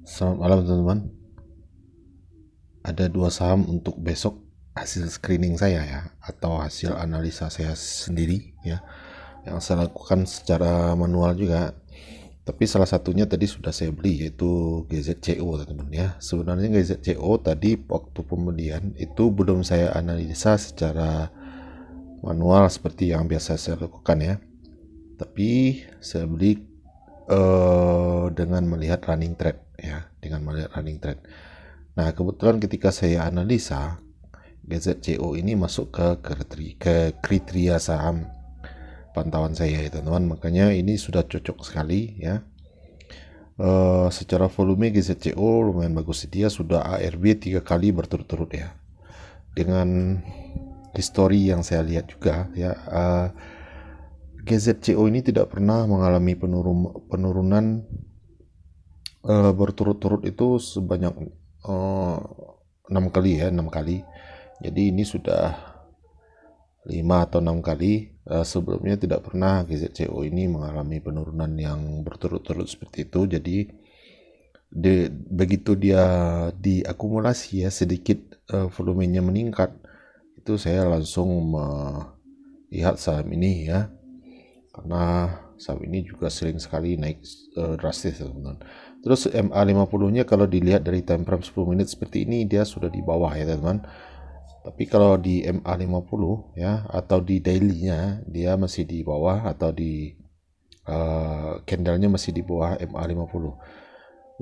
Selamat malam teman-teman. Ada dua saham untuk besok hasil screening saya ya, atau hasil analisa saya sendiri ya, yang saya lakukan secara manual juga. Tapi salah satunya tadi sudah saya beli, yaitu GZCO teman-teman ya. Sebenarnya GZCO tadi waktu pembelian itu belum saya analisa secara manual seperti yang biasa saya lakukan ya. Tapi saya beli dengan melihat running trade ya, dengan melihat running trade. Nah, kebetulan ketika saya analisa, GZCO ini masuk ke kriteria saham pantauan saya ya teman-teman. Makanya ini sudah cocok sekali ya. Secara volume GZCO lumayan bagus, dia sudah ARB 3 kali berturut-turut ya. Dengan histori yang saya lihat juga ya, GZCO ini tidak pernah mengalami penurunan berturut-turut itu sebanyak 6 kali ya, 6 kali. Jadi ini sudah 5 atau 6 kali. Sebelumnya tidak pernah GZCO ini mengalami penurunan yang berturut-turut seperti itu. Jadi begitu dia diakumulasi ya sedikit, volumenya meningkat, itu saya langsung melihat saham ini ya, karena saham ini juga sering sekali naik drastis teman-teman. Terus MA50 nya kalau dilihat dari time frame 10 menit seperti ini, dia sudah di bawah ya teman-teman. Tapi kalau di MA50 ya, atau di daily-nya, dia masih di bawah, atau di candle-nya masih di bawah MA50.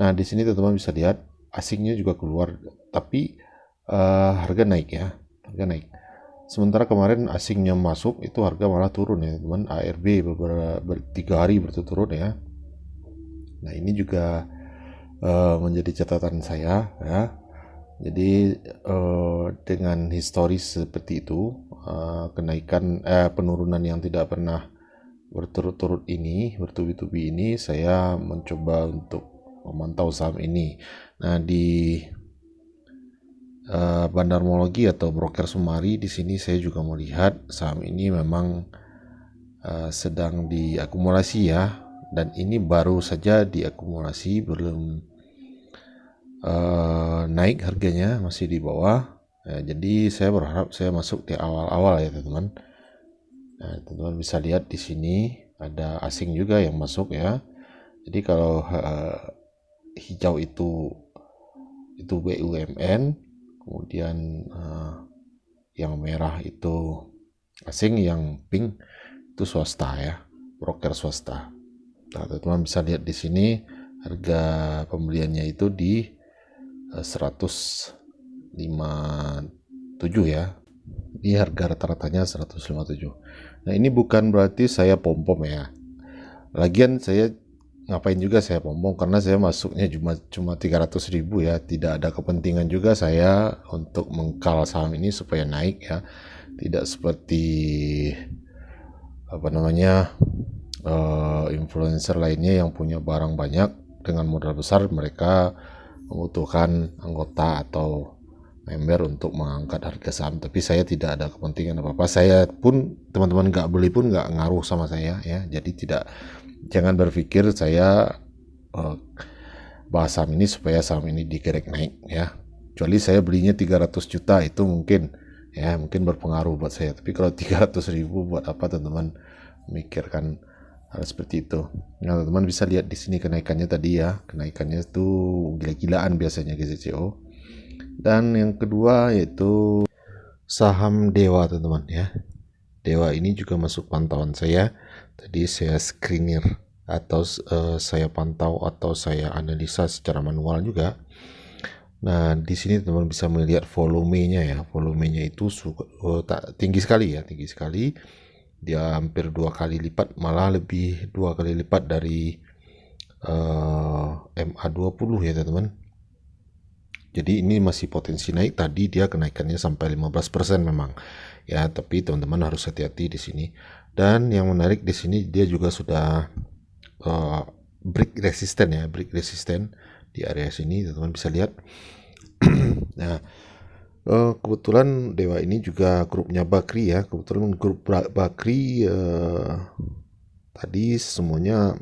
Nah, di sini teman-teman bisa lihat asingnya juga keluar, tapi harga naik ya, harga naik. Sementara kemarin asingnya masuk, itu harga malah turun ya teman, ARB beberapa 3 hari berturut-turut ya. Nah, ini juga menjadi catatan saya ya. Jadi dengan historis seperti itu, penurunan yang tidak pernah berturut-turut ini, bertubi-tubi ini, saya mencoba untuk memantau saham ini. Nah, di bandarmologi atau broker Sumari di sini saya juga melihat saham ini memang sedang diakumulasi ya, dan ini baru saja diakumulasi, belum naik harganya, masih di bawah. Jadi saya berharap saya masuk di awal-awal ya teman-teman. Nah, teman-teman bisa lihat di sini ada asing juga yang masuk ya. Jadi kalau hijau itu BUMN, kemudian yang merah itu asing, yang pink itu swasta ya, broker swasta. Nah, teman-teman bisa lihat di sini harga pembeliannya itu di 157 ya. Ini harga rata-ratanya 157. Nah, ini bukan berarti saya pom-pom ya. Lagian saya ngapain juga saya pom-pom, karena saya masuknya cuma 300.000 ya. Tidak ada kepentingan juga saya untuk mengkal saham ini supaya naik ya. Tidak seperti influencer lainnya yang punya barang banyak dengan modal besar, mereka membutuhkan anggota atau member untuk mengangkat harga saham. Tapi saya tidak ada kepentingan apa-apa. Saya pun, teman-teman nggak beli pun nggak ngaruh sama saya ya. Jadi jangan berpikir saya bahas saham ini supaya saham ini digerek naik ya. Kecuali saya belinya 300 juta, itu mungkin berpengaruh buat saya. Tapi kalau 300.000 buat apa teman-teman memikirkan hal seperti itu. Nah, teman-teman bisa lihat di sini kenaikannya tadi ya. Kenaikannya itu gila-gilaan biasanya GZCO. Dan yang kedua yaitu saham Dewa teman-teman ya. Dewa ini juga masuk pantauan saya. Tadi saya screener atau saya pantau atau saya analisa secara manual juga. Nah, di sini teman-teman bisa melihat volumenya ya. Volumenya itu tinggi sekali ya, tinggi sekali. Dia hampir 2 kali lipat, malah lebih 2 kali lipat dari MA20 ya teman-teman. Jadi ini masih potensi naik. Tadi dia kenaikannya sampai 15% memang ya, tapi teman-teman harus hati-hati di sini. Dan yang menarik di sini, dia juga sudah break resisten di area sini, teman-teman bisa lihat. Nah, kebetulan Dewa ini juga grupnya Bakri ya. Kebetulan grup Bakri tadi semuanya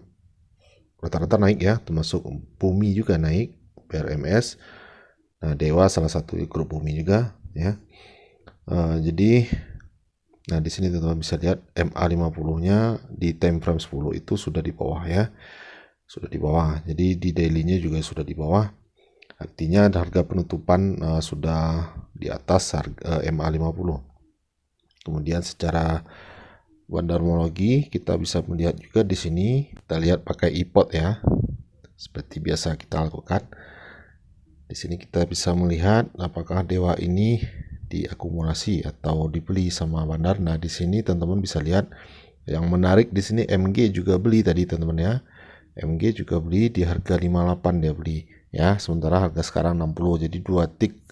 rata-rata naik ya, termasuk Bumi juga naik. BRMS. Nah, Dewa salah satu grup bumi juga ya. Jadi di sini teman-teman bisa lihat MA50-nya di time frame 10 itu sudah di bawah ya. Sudah di bawah. Jadi di daily-nya juga sudah di bawah. Artinya harga penutupan sudah di atas harga MA50. Kemudian secara bandarmologi kita bisa melihat juga di sini, kita lihat pakai iPod ya. Seperti biasa kita lakukan. Di sini kita bisa melihat apakah Dewa ini diakumulasi atau dibeli sama bandar. Nah, di sini teman-teman bisa lihat yang menarik di sini MG juga beli tadi teman-teman ya. MG juga beli di harga 58 dia beli ya, sementara harga sekarang 60. Jadi 2 tik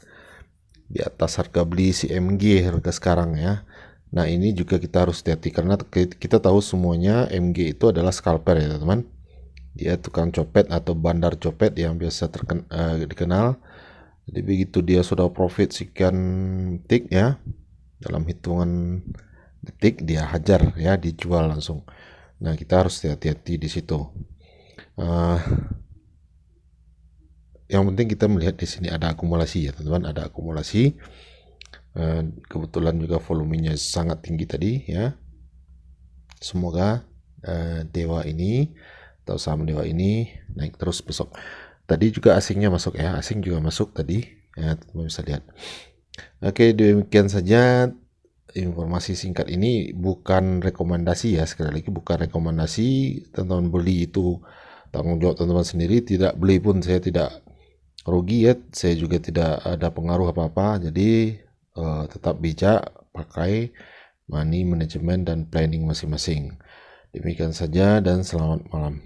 di atas harga beli si MG harga sekarang ya. Nah, ini juga kita harus hati-hati karena kita tahu semuanya MG itu adalah scalper ya teman-teman. Dia tukang copet atau bandar copet yang biasa dikenal. Jadi begitu dia sudah profit sekian detik ya, dalam hitungan detik dia hajar ya, dijual langsung. Nah, kita harus hati-hati di situ. Yang penting kita melihat di sini ada akumulasi ya teman-teman, ada akumulasi. Kebetulan juga volumenya sangat tinggi tadi ya. Semoga Dewa ini atau saham Dewa ini naik terus besok. Tadi juga asingnya masuk ya, asing juga masuk tadi ya, teman-teman bisa lihat. Oke, demikian saja informasi singkat ini, bukan rekomendasi ya, sekali lagi bukan rekomendasi. Teman-teman beli itu tanggung jawab teman-teman sendiri, tidak beli pun saya tidak rugi ya, saya juga tidak ada pengaruh apa-apa. Jadi tetap bijak, pakai money management dan planning masing-masing. Demikian saja dan selamat malam.